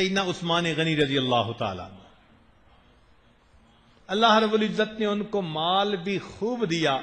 سیدنا عثمان غنی رضی اللہ تعالیٰ عنہ، اللہ رب العزت نے ان کو مال بھی خوب دیا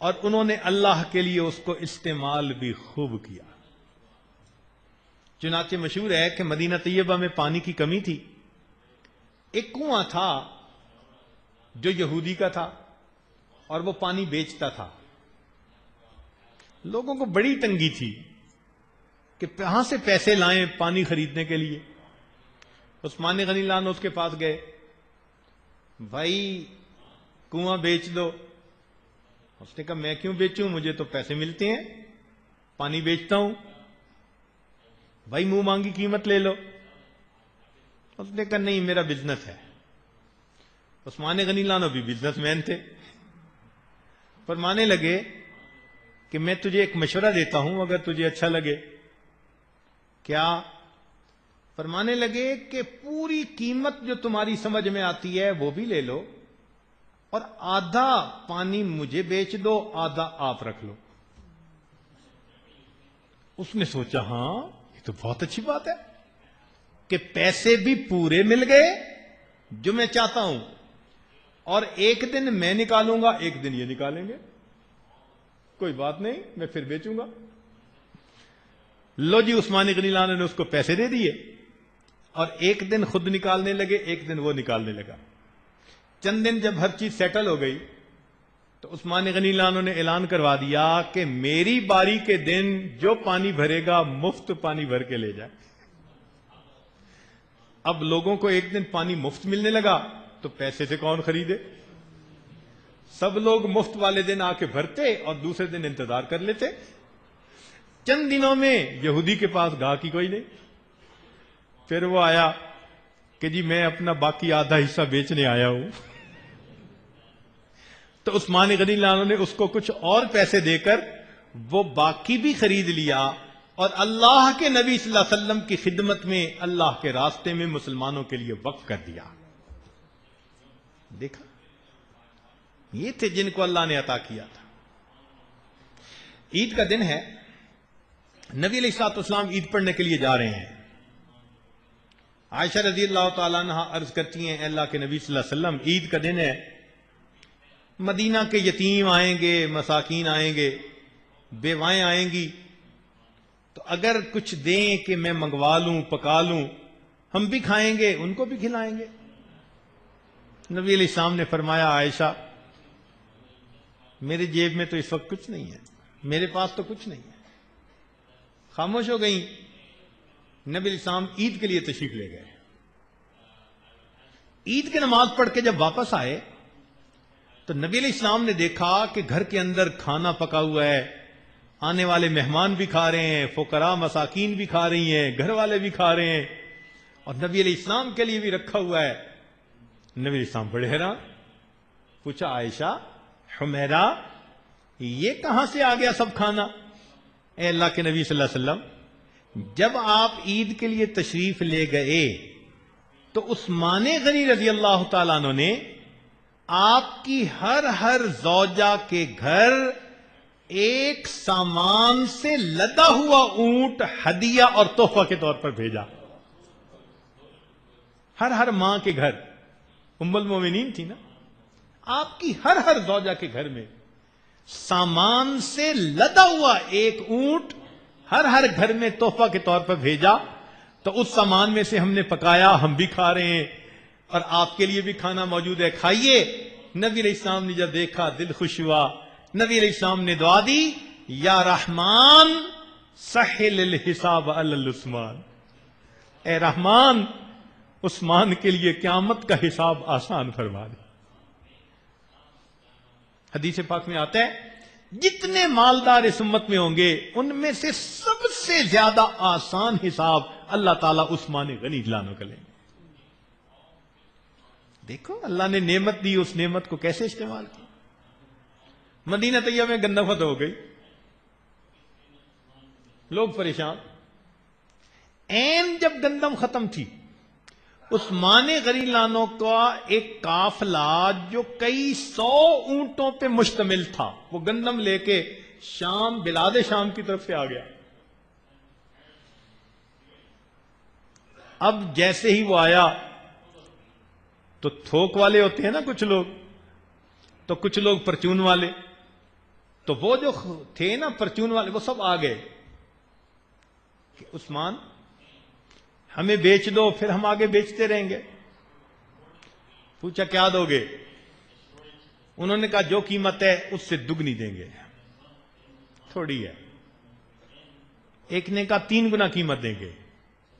اور انہوں نے اللہ کے لیے اس کو استعمال بھی خوب کیا۔ چنانچہ مشہور ہے کہ مدینہ طیبہ میں پانی کی کمی تھی، ایک کنواں تھا جو یہودی کا تھا اور وہ پانی بیچتا تھا۔ لوگوں کو بڑی تنگی تھی کہ کہاں سے پیسے لائیں پانی خریدنے کے لیے۔ عثمان غنی اللہ عنہ اس کے پاس گئے، بھائی کنواں بیچ دو۔ اس نے کہا میں کیوں بیچوں، مجھے تو پیسے ملتے ہیں، پانی بیچتا ہوں۔ بھائی منہ مانگی قیمت لے لو۔ اس نے کہا نہیں، میرا بزنس ہے۔ عثمان غنی اللہ عنہ بھی بزنس مین تھے، فرمانے لگے کہ میں تجھے ایک مشورہ دیتا ہوں اگر تجھے اچھا لگے۔ کیا؟ فرمانے لگے کہ پوری قیمت جو تمہاری سمجھ میں آتی ہے وہ بھی لے لو اور آدھا پانی مجھے بیچ دو، آدھا آپ رکھ لو۔ اس نے سوچا ہاں یہ تو بہت اچھی بات ہے کہ پیسے بھی پورے مل گئے جو میں چاہتا ہوں، اور ایک دن میں نکالوں گا، ایک دن یہ نکالیں گے، کوئی بات نہیں، میں پھر بیچوں گا۔ لو جی، عثمان غنی اللہ عنہ نے اس کو پیسے دے دیے اور ایک دن خود نکالنے لگے، ایک دن وہ نکالنے لگا۔ چند دن جب ہر چیز سیٹل ہو گئی تو عثمان غنی اللہ عنہ نے اعلان کروا دیا کہ میری باری کے دن جو پانی بھرے گا مفت پانی بھر کے لے جائے۔ اب لوگوں کو ایک دن پانی مفت ملنے لگا تو پیسے سے کون خریدے؟ سب لوگ مفت والے دن آ کے بھرتے اور دوسرے دن انتظار کر لیتے۔ چند دنوں میں یہودی کے پاس گاہکی کوئی نہیں، پھر وہ آیا کہ جی میں اپنا باقی آدھا حصہ بیچنے آیا ہوں۔ تو عثمان غنی اللہ عنہ نے اس کو کچھ اور پیسے دے کر وہ باقی بھی خرید لیا اور اللہ کے نبی صلی اللہ علیہ وسلم کی خدمت میں، اللہ کے راستے میں مسلمانوں کے لیے وقف کر دیا۔ دیکھا، یہ تھے جن کو اللہ نے عطا کیا تھا۔ عید کا دن ہے، نبی علیہ الصلوۃ والسلام عید پڑھنے کے لیے جا رہے ہیں۔ عائشہ رضی اللہ تعالیٰ عنہ عرض کرتی ہیں، اے اللہ کے نبی صلی اللہ علیہ وسلم عید کا دن ہے، مدینہ کے یتیم آئیں گے، مساکین آئیں گے، بیوائیں آئیں گی، تو اگر کچھ دیں کہ میں منگوا لوں، پکا لوں، ہم بھی کھائیں گے، ان کو بھی کھلائیں گے۔ نبی علیہ السلام نے فرمایا، عائشہ میرے جیب میں تو اس وقت کچھ نہیں ہے، میرے پاس تو کچھ نہیں ہے۔ خاموش ہو گئیں۔ نبی علیہ السلام عید کے لیے تشریف لے گئے۔ عید کی نماز پڑھ کے جب واپس آئے تو نبی علیہ السلام نے دیکھا کہ گھر کے اندر کھانا پکا ہوا ہے، آنے والے مہمان بھی کھا رہے ہیں، فقراء مساکین بھی کھا رہی ہیں، گھر والے بھی کھا رہے ہیں، اور نبی علیہ السلام کے لیے بھی رکھا ہوا ہے۔ نبی علیہ السلام بڑے حیران، پوچھا عائشہ، حمیرہ، یہ کہاں سے آ گیا سب کھانا؟ اے اللہ کے نبی صلی اللہ علیہ وسلم، جب آپ عید کے لیے تشریف لے گئے تو عثمان غنی رضی اللہ تعالیٰ عنہ نے آپ کی ہر زوجہ کے گھر ایک سامان سے لدا ہوا اونٹ ہدیہ اور تحفہ کے طور پر بھیجا۔ ہر ماں کے گھر، ام المومنین تھی نا، آپ کی ہر زوجہ کے گھر میں سامان سے لدا ہوا ایک اونٹ ہر گھر میں تحفہ کے طور پر بھیجا۔ تو اس سامان میں سے ہم نے پکایا، ہم بھی کھا رہے ہیں اور آپ کے لیے بھی کھانا موجود ہے، کھائیے۔ نبی علیہ السلام نے جب دیکھا دل خوش ہوا۔ نبی علیہ السلام نے دعا دی، یا رحمان سہل الحساب علی عثمان، اے رحمان عثمان کے لیے قیامت کا حساب آسان فرما دے۔ حدیث پاک میں آتا ہے جتنے مالدار اس امت میں ہوں گے ان میں سے سب سے زیادہ آسان حساب اللہ تعالیٰ عثمان غنی اللہ عنہ کا لیں گے۔ دیکھو اللہ نے نعمت دی، اس نعمت کو کیسے استعمال کیا۔ مدینہ طیبہ میں گندم ختم ہو گئی، لوگ پریشان۔ جب گندم ختم تھی، عثمان غنی اللہ عنہ کا ایک قافلہ جو کئی 100 اونٹوں پہ مشتمل تھا، وہ گندم لے کے شام، بلاد شام کی طرف سے آ گیا۔ اب جیسے ہی وہ آیا تو تھوک والے ہوتے ہیں نا کچھ لوگ، تو کچھ لوگ پرچون والے، تو وہ جو تھے نا پرچون والے وہ سب آ گئے کہ عثمان ہمیں بیچ دو، پھر ہم آگے بیچتے رہیں گے۔ پوچھا کیا دو گے؟ انہوں نے کہا جو قیمت ہے اس سے دگنی دیں گے، تھوڑی ہے۔ ایک نے کہا 3 گنا قیمت دیں گے،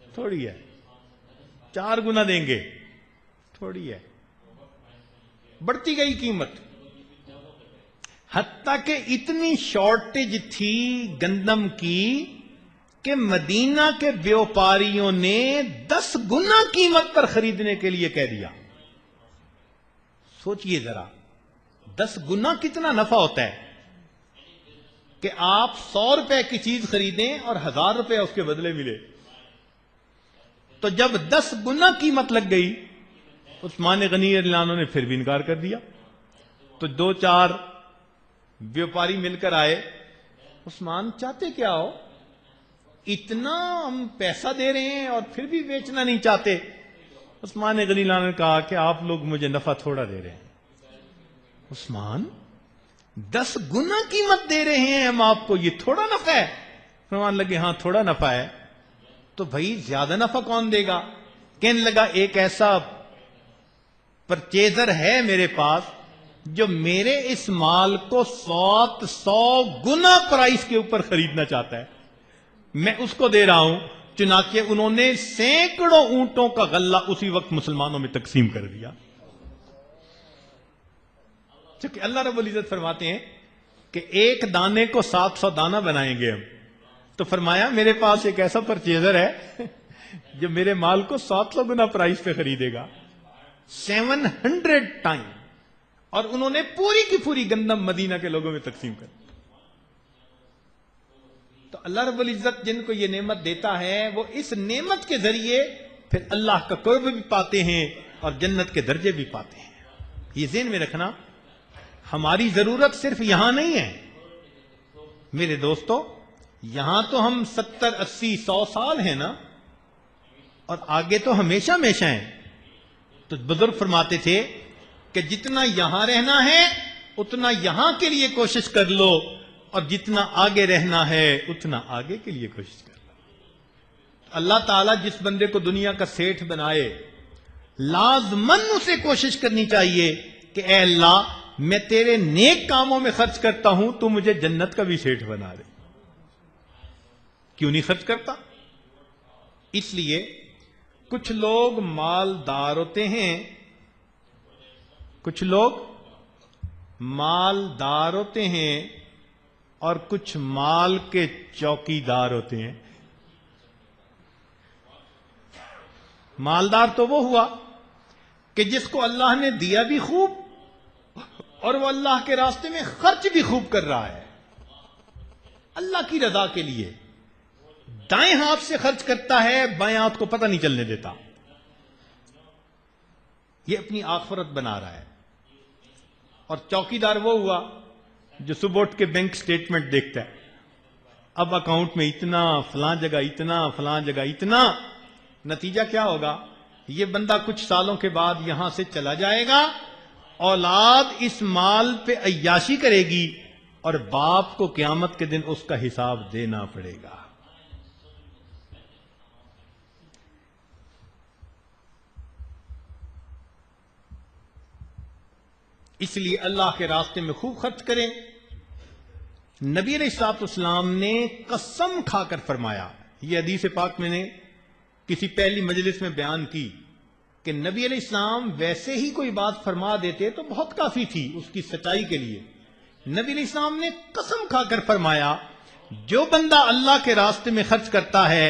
تھوڑی ہے۔ 4 گنا دیں گے، تھوڑی ہے۔ بڑھتی گئی قیمت، حتیٰ کہ اتنی شارٹیج تھی گندم کی کہ مدینہ کے بیوپاریوں نے 10 گنا قیمت پر خریدنے کے لیے کہہ دیا۔ سوچئے ذرا 10 گنا کتنا نفع ہوتا ہے کہ آپ 100 روپے کی چیز خریدیں اور 1000 روپے اس کے بدلے ملے۔ تو جب 10 گنا قیمت لگ گئی، عثمان غنی رضی اللہ عنہ نے پھر بھی انکار کر دیا۔ تو 2-4 بیوپاری مل کر آئے، عثمان چاہتے کیا ہو؟ اتنا ہم پیسہ دے رہے ہیں اور پھر بھی بیچنا نہیں چاہتے۔ عثمان غنی اللہ نے کہا کہ آپ لوگ مجھے نفع تھوڑا دے رہے ہیں۔ عثمان 10 گنا قیمت دے رہے ہیں ہم آپ کو، یہ تھوڑا نفع ہے؟ فرمان لگے ہاں تھوڑا نفع ہے۔ تو بھائی زیادہ نفع کون دے گا؟ کہنے لگا ایک ایسا پرچیزر ہے میرے پاس جو میرے اس مال کو 100 گنا پرائس کے اوپر خریدنا چاہتا ہے، میں اس کو دے رہا ہوں۔ چنانچہ انہوں نے سینکڑوں اونٹوں کا غلہ اسی وقت مسلمانوں میں تقسیم کر دیا۔ چونکہ اللہ رب العزت فرماتے ہیں کہ ایک دانے کو 700 دانہ بنائیں گے ہم، تو فرمایا میرے پاس ایک ایسا پرچیزر ہے جو میرے مال کو 700 گنا پرائس پہ خریدے گا، 700 ٹائم، اور انہوں نے پوری کی پوری گندم مدینہ کے لوگوں میں تقسیم کر دی۔ تو اللہ رب العزت جن کو یہ نعمت دیتا ہے وہ اس نعمت کے ذریعے پھر اللہ کا قرب بھی پاتے ہیں اور جنت کے درجے بھی پاتے ہیں۔ یہ ذہن میں رکھنا، ہماری ضرورت صرف یہاں نہیں ہے میرے دوستو، یہاں تو ہم 70 80 100 سال ہیں نا، اور آگے تو ہمیشہ ہمیشہ ہیں۔ تو بزرگ فرماتے تھے کہ جتنا یہاں رہنا ہے اتنا یہاں کے لیے کوشش کر لو، اور جتنا آگے رہنا ہے اتنا آگے کے لیے کوشش کر لو۔ اللہ تعالیٰ جس بندے کو دنیا کا سیٹھ بنائے، لازماً اسے کوشش کرنی چاہیے کہ اے اللہ میں تیرے نیک کاموں میں خرچ کرتا ہوں، تو مجھے جنت کا بھی سیٹھ بنا دے۔ کیوں نہیں خرچ کرتا؟ اس لیے کچھ لوگ مالدار ہوتے ہیں، کچھ لوگ مالدار ہوتے ہیں اور کچھ مال کے چوکیدار ہوتے ہیں۔ مالدار تو وہ ہوا کہ جس کو اللہ نے دیا بھی خوب اور وہ اللہ کے راستے میں خرچ بھی خوب کر رہا ہے، اللہ کی رضا کے لیے دائیں ہاتھ سے خرچ کرتا ہے، بائیں ہاتھ کو پتہ نہیں چلنے دیتا، یہ اپنی آخرت بنا رہا ہے۔ اور چوکیدار وہ ہوا جو صبح اٹھ کے بینک سٹیٹمنٹ دیکھتا ہے، اب اکاؤنٹ میں اتنا، فلاں جگہ اتنا، فلاں جگہ اتنا۔ نتیجہ کیا ہوگا؟ یہ بندہ کچھ سالوں کے بعد یہاں سے چلا جائے گا، اولاد اس مال پہ عیاشی کرے گی، اور باپ کو قیامت کے دن اس کا حساب دینا پڑے گا۔ اس لیے اللہ کے راستے میں خوب خرچ کریں۔ نبی علیہ الصلوۃ والسلام نے قسم کھا کر فرمایا، یہ حدیث پاک میں نے کسی پہلی مجلس میں بیان کی کہ نبی علیہ السلام ویسے ہی کوئی بات فرما دیتے تو بہت کافی تھی اس کی سچائی کے لیے۔ نبی علیہ السلام نے قسم کھا کر فرمایا، جو بندہ اللہ کے راستے میں خرچ کرتا ہے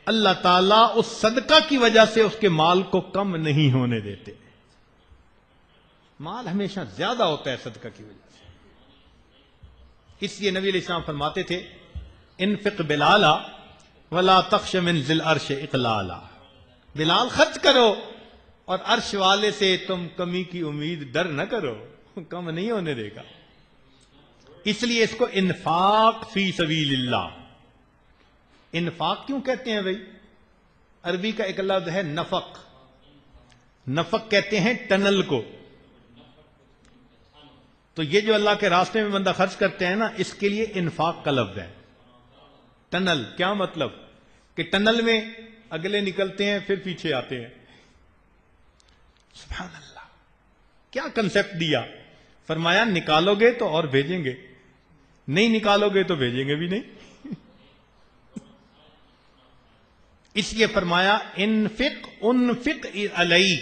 اللہ تعالیٰ اس صدقہ کی وجہ سے اس کے مال کو کم نہیں ہونے دیتے، مال ہمیشہ زیادہ ہوتا ہے صدقہ کی وجہ سے۔ اس لیے نبی علیہ السلام فرماتے تھے انفق بلالا ولا تخش من ذی العرش اقلالا، بلال خرچ کرو اور عرش والے سے تم کمی کی امید ڈر نہ کرو، کم نہیں ہونے دے گا۔ اس لیے اس کو انفاق فی سبیل اللہ، انفاق کیوں کہتے ہیں بھائی؟ عربی کا ایک لفظ ہے نفق. نفق کہتے ہیں ٹنل کو. تو یہ جو اللہ کے راستے میں بندہ خرچ کرتے ہیں نا، اس کے لیے انفاق کا لفظ ہے. ٹنل کیا مطلب؟ کہ ٹنل میں اگلے نکلتے ہیں پھر پیچھے آتے ہیں. سبحان اللہ، کیا کنسپٹ دیا. فرمایا نکالو گے تو اور بھیجیں گے، نہیں نکالو گے تو بھیجیں گے بھی نہیں. اس لیے فرمایا انفق علی،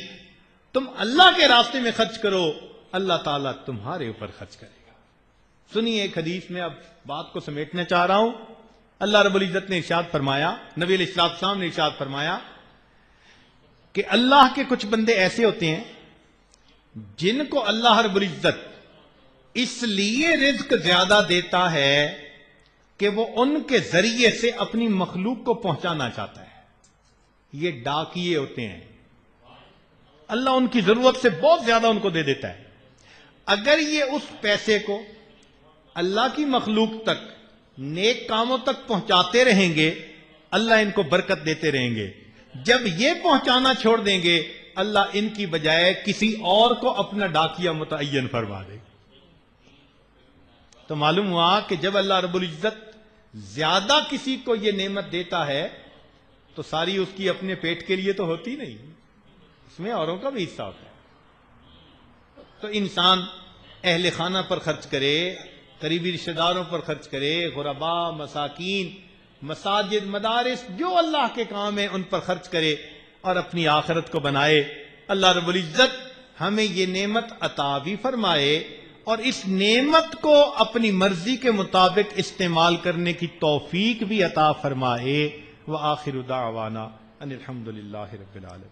تم اللہ کے راستے میں خرچ کرو، اللہ تعالیٰ تمہارے اوپر خرچ کرے گا. سنیے ایک حدیث میں اب بات کو سمیٹنا چاہ رہا ہوں. اللہ رب العزت نے ارشاد فرمایا، نبی علیہ السلام نے ارشاد فرمایا کہ اللہ کے کچھ بندے ایسے ہوتے ہیں جن کو اللہ رب العزت اس لیے رزق زیادہ دیتا ہے کہ وہ ان کے ذریعے سے اپنی مخلوق کو پہنچانا چاہتا ہے. یہ ڈاکیے ہوتے ہیں، اللہ ان کی ضرورت سے بہت زیادہ ان کو دے دیتا ہے. اگر یہ اس پیسے کو اللہ کی مخلوق تک، نیک کاموں تک پہنچاتے رہیں گے، اللہ ان کو برکت دیتے رہیں گے. جب یہ پہنچانا چھوڑ دیں گے، اللہ ان کی بجائے کسی اور کو اپنا ڈاکیا متعین فرما دے. تو معلوم ہوا کہ جب اللہ رب العزت زیادہ کسی کو یہ نعمت دیتا ہے تو ساری اس کی اپنے پیٹ کے لیے تو ہوتی نہیں، اس میں اوروں کا بھی حصہ ہوتا ہے. تو انسان اہل خانہ پر خرچ کرے، قریبی رشتہ داروں پر خرچ کرے، غرباء، مساکین، مساجد، مدارس، جو اللہ کے کام ہیں ان پر خرچ کرے اور اپنی آخرت کو بنائے. اللہ رب العزت ہمیں یہ نعمت عطا بھی فرمائے اور اس نعمت کو اپنی مرضی کے مطابق استعمال کرنے کی توفیق بھی عطا فرمائے. وآخر دعوانا ان الحمد للہ رب العالمین.